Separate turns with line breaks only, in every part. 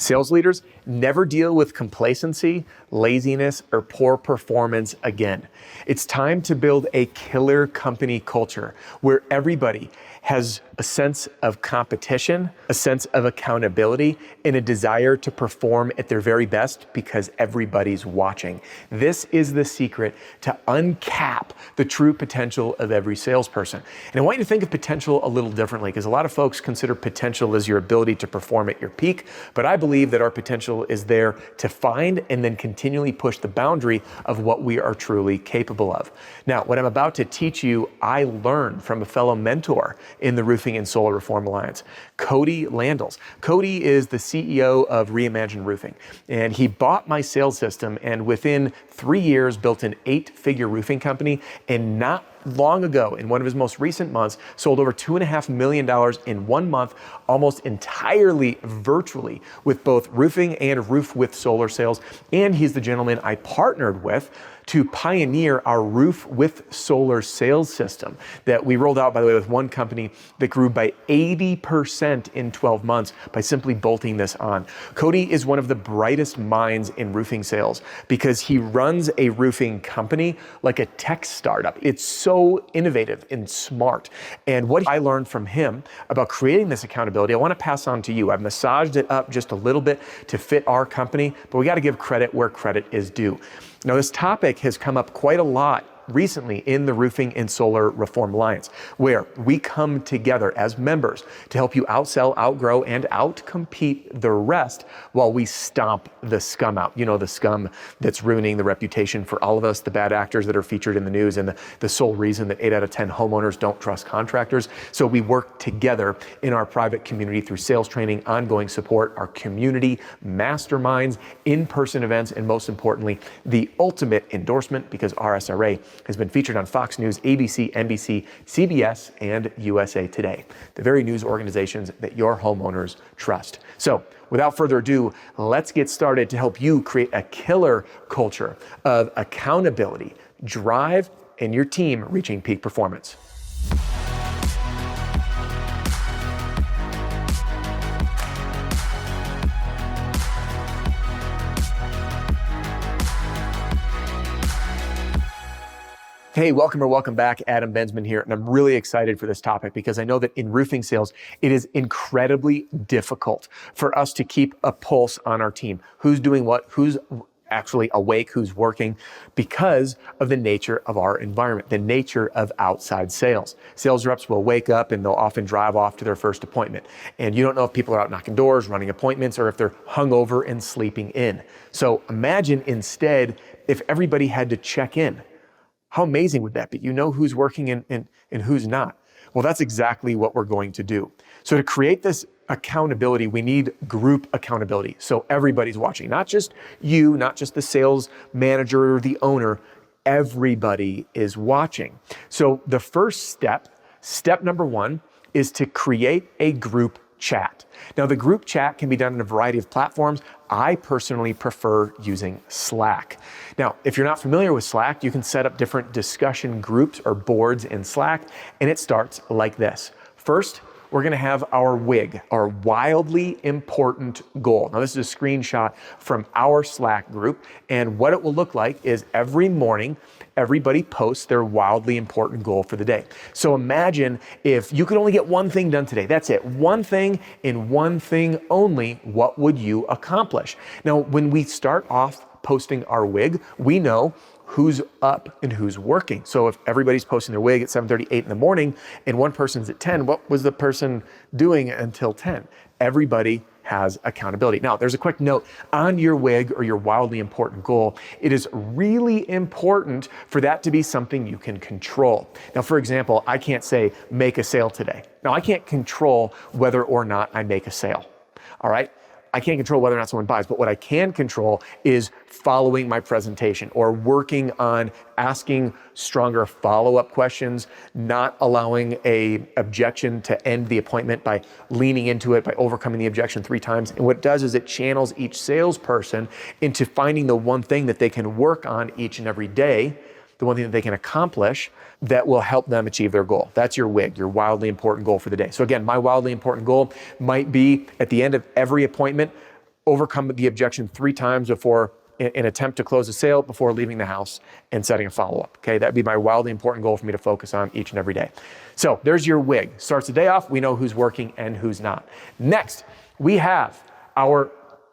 Sales leaders, never deal with complacency, laziness, or poor performance again. It's time to build a killer company culture where everybody has a sense of competition, a sense of accountability, and a desire to perform at their very best because everybody's watching. This is the secret to uncap the true potential of every salesperson. And I want you to think of potential a little differently, because a lot of folks consider potential as your ability to perform at your peak, but I believe that our potential is there to find and then continually push the boundary of what we are truly capable of. Now, what I'm about to teach you, I learned from a fellow mentor in the Roofing and Solar Reform Alliance, Cody Landels. Cody is the CEO of Reimagine Roofing, and he bought my sales system and within 3 years built an 8-figure roofing company, and not long ago, in one of his most recent months, sold over $2.5 million in 1 month, almost entirely virtually, with both roofing and roof with solar sales. And he's the gentleman I partnered with to pioneer our roof with solar sales system that we rolled out, by the way, with one company that grew by 80% in 12 months by simply bolting this on. Cody is one of the brightest minds in roofing sales because he runs a roofing company like a tech startup. It's so innovative and smart. And what I learned from him about creating this accountability, I want to pass on to you. I've massaged it up just a little bit to fit our company, but we got to give credit where credit is due. Now, this topic has come up quite a lot recently in the Roofing and Solar Reform Alliance, where we come together as members to help you outsell, outgrow, and outcompete the rest while we stomp the scum out. You know, the scum that's ruining the reputation for all of us, the bad actors that are featured in the news, and the sole reason that 8 out of 10 homeowners don't trust contractors. So we work together in our private community through sales training, ongoing support, our community masterminds, in-person events, and most importantly, the ultimate endorsement, because RSRA has been featured on Fox News, ABC, NBC, CBS, and USA Today, the very news organizations that your homeowners trust. So without further ado, let's get started to help you create a killer culture of accountability, drive, and your team reaching peak performance. Hey, welcome back. Adam Bensman here, and I'm really excited for this topic because I know that in roofing sales, it is incredibly difficult for us to keep a pulse on our team. Who's doing what, who's actually awake, who's working, because of the nature of our environment, the nature of outside sales. Sales reps will wake up and they'll often drive off to their first appointment. And you don't know if people are out knocking doors, running appointments, or if they're hungover and sleeping in. So imagine instead if everybody had to check in. How amazing would that be? You know who's working and who's not. Well, that's exactly what we're going to do. So to create this accountability, we need group accountability. So everybody's watching, not just you, not just the sales manager or the owner, everybody is watching. So the first step number 1, is to create a group chat. Now, the group chat can be done in a variety of platforms. I personally prefer using Slack. Now, if you're not familiar with Slack, you can set up different discussion groups or boards in Slack, and it starts like this. First, we're going to have our WIG, our wildly important goal. Now, this is a screenshot from our Slack group, and what it will look like is every morning, everybody posts their wildly important goal for the day. So imagine if you could only get one thing done today. That's it. One thing and one thing only. What would you accomplish? Now, when we start off posting our WIG, we know who's up and who's working. So if everybody's posting their WIG at 7:30, 8 in the morning, and one person's at 10, what was the person doing until 10? Everybody has accountability. Now, there's a quick note on your WIG or your wildly important goal. It is really important for that to be something you can control. Now, for example, I can't say make a sale today. Now, I can't control whether or not I make a sale. All right? I can't control whether or not someone buys, but what I can control is following my presentation or working on asking stronger follow-up questions, not allowing an objection to end the appointment by leaning into it, by overcoming the objection 3 times. And what it does is it channels each salesperson into finding the one thing that they can work on each and every day, the one thing that they can accomplish that will help them achieve their goal. That's your WIG, your wildly important goal for the day. So again, my wildly important goal might be at the end of every appointment, overcome the objection 3 times before an attempt to close a sale before leaving the house and setting a follow-up. Okay, that'd be my wildly important goal for me to focus on each and every day. So there's your WIG. Starts the day off, we know who's working and who's not. Next, we have our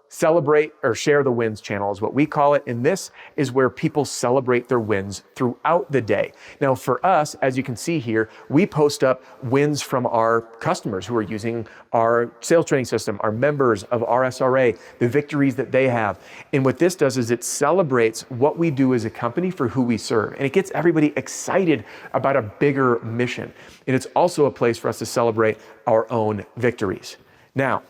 celebrate or share the wins channel is what we call it. And this is where people celebrate their wins throughout the day. Now for us, as you can see here, we post up wins from our customers who are using our sales training system, our members of our SRA, the victories that they have. And what this does is it celebrates what we do as a company for who we serve. And it gets everybody excited about a bigger mission. And it's also a place for us to celebrate our own victories. Now,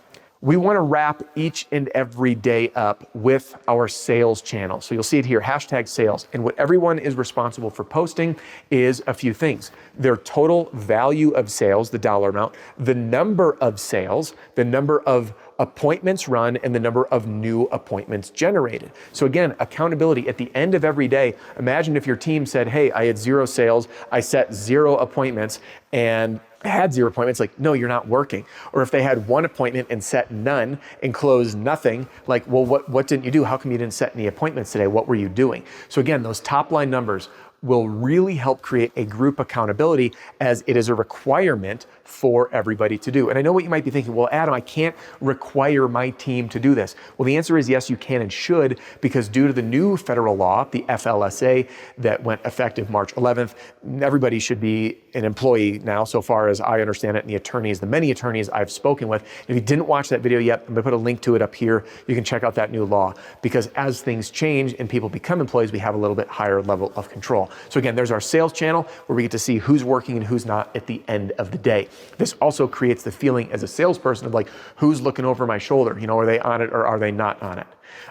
we want to wrap each and every day up with our sales channel. So you'll see it here, #sales. And what everyone is responsible for posting is a few things. Their total value of sales, the dollar amount, the number of sales, the number of appointments run, and the number of new appointments generated. So again, accountability at the end of every day. Imagine if your team said, hey, I had 0 sales, I set 0 appointments, and had 0 appointments, like, no, you're not working. Or if they had 1 appointment and set none and closed nothing, like, well, what didn't you do? How come you didn't set any appointments today? What were you doing? So again, those top line numbers will really help create a group accountability, as it is a requirement for everybody to do. And I know what you might be thinking, well, Adam, I can't require my team to do this. Well, the answer is yes, you can and should, because due to the new federal law, the FLSA, that went effective March 11th, everybody should be an employee now, so far as I understand it, and the many attorneys I've spoken with. If you didn't watch that video yet, I'm gonna put a link to it up here. You can check out that new law, because as things change and people become employees, we have a little bit higher level of control. So again, there's our sales channel where we get to see who's working and who's not at the end of the day. This also creates the feeling as a salesperson of like, who's looking over my shoulder? You know, are they on it or are they not on it?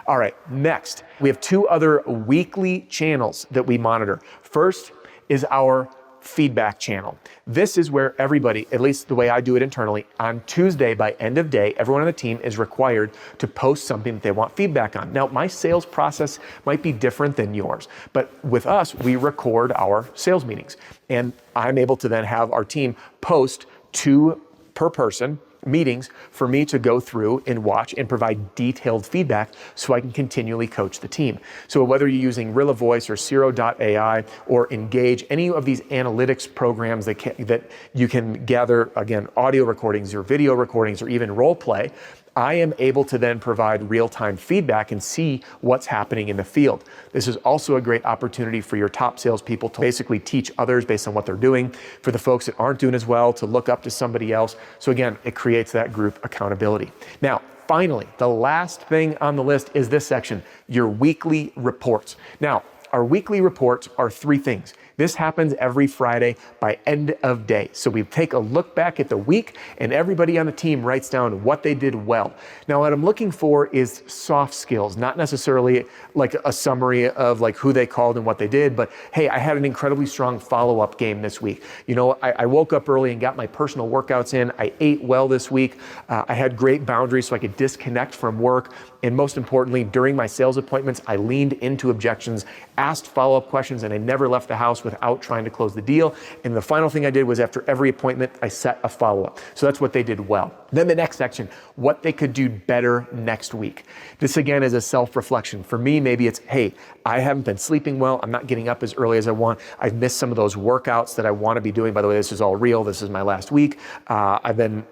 All right, next, we have 2 other weekly channels that we monitor. First is our feedback channel. This is where everybody, at least the way I do it internally, on Tuesday by end of day, everyone on the team is required to post something that they want feedback on. Now, my sales process might be different than yours, but with us, we record our sales meetings, and I'm able to then have our team post 2 per person meetings for me to go through and watch and provide detailed feedback so I can continually coach the team. So whether you're using Rilla Voice or Zero.ai or Engage, any of these analytics programs that you can gather, again, audio recordings or video recordings or even role play, I am able to then provide real-time feedback and see what's happening in the field. This is also a great opportunity for your top salespeople to basically teach others based on what they're doing, for the folks that aren't doing as well to look up to somebody else. So again, it creates that group accountability. Now, finally, the last thing on the list is this section, your weekly reports. Now, our weekly reports are 3 things. This happens every Friday by end of day. So we take a look back at the week and everybody on the team writes down what they did well. Now, what I'm looking for is soft skills, not necessarily like a summary of like who they called and what they did, but hey, I had an incredibly strong follow-up game this week. You know, I woke up early and got my personal workouts in. I ate well this week. I had great boundaries so I could disconnect from work. And most importantly, during my sales appointments, I leaned into objections, asked follow-up questions, and I never left the house without trying to close the deal. And the final thing I did was after every appointment, I set a follow-up. So that's what they did well. Then the next section, what they could do better next week. This again is a self-reflection. For me, maybe it's, hey, I haven't been sleeping well. I'm not getting up as early as I want. I've missed some of those workouts that I want to be doing. By the way, this is all real. This is my last week. I've been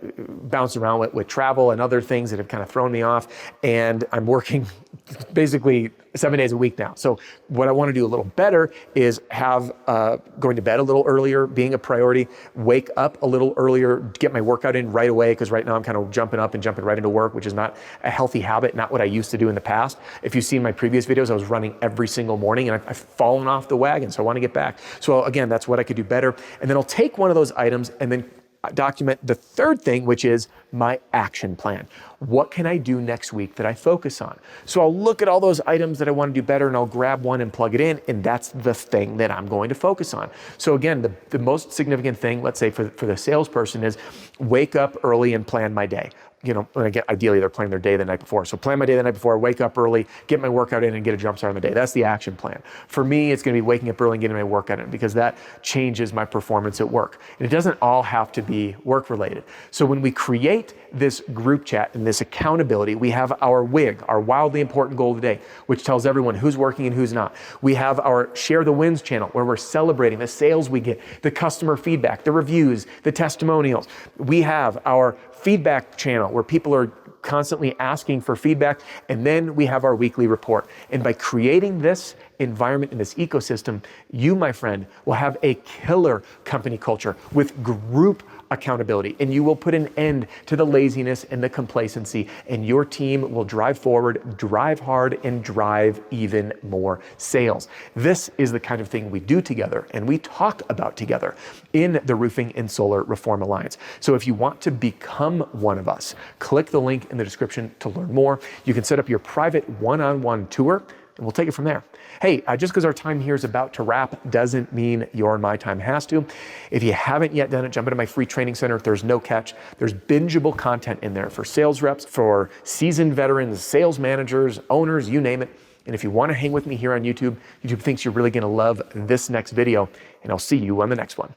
bouncing around with travel and other things that have kind of thrown me off. And I'm working basically 7 days a week now. So what I want to do a little better is have going to bed a little earlier, being a priority, wake up a little earlier, get my workout in right away, because right now I'm kind of jumping up and jumping right into work, which is not a healthy habit, not what I used to do in the past. If you've seen my previous videos, I was running every single morning and I've fallen off the wagon, so I want to get back. So again, that's what I could do better. And then I'll take one of those items and then document the third thing, which is my action plan. What can I do next week that I focus on? So I'll look at all those items that I want to do better and I'll grab one and plug it in, and that's the thing that I'm going to focus on. So again, the most significant thing, let's say for the salesperson, is wake up early and plan my day. ideally they're planning their day the night before. So plan my day the night before, wake up early, get my workout in and get a jump start on the day. That's the action plan. For me, it's going to be waking up early and getting my workout in because that changes my performance at work. And it doesn't all have to be work related. So when we create this group chat and this accountability, we have our WIG, our wildly important goal of the day, which tells everyone who's working and who's not. We have our Share the Wins channel where we're celebrating the sales we get, the customer feedback, the reviews, the testimonials. We have our feedback channel where people are constantly asking for feedback. And then we have our weekly report. And by creating this environment in this ecosystem, you, my friend, will have a killer company culture with group accountability, and you will put an end to the laziness and the complacency, and your team will drive forward, drive hard, and drive even more sales. This is the kind of thing we do together and we talk about together in the Roofing and Solar Reform Alliance. So if you want to become one of us, click the link in the description to learn more. You can set up your private one-on-one tour, and we'll take it from there. Hey, just because our time here is about to wrap doesn't mean your and my time has to. If you haven't yet done it, jump into my free training center. There's no catch. There's bingeable content in there for sales reps, for seasoned veterans, sales managers, owners, you name it. And if you want to hang with me here on YouTube, YouTube thinks you're really going to love this next video, and I'll see you on the next one.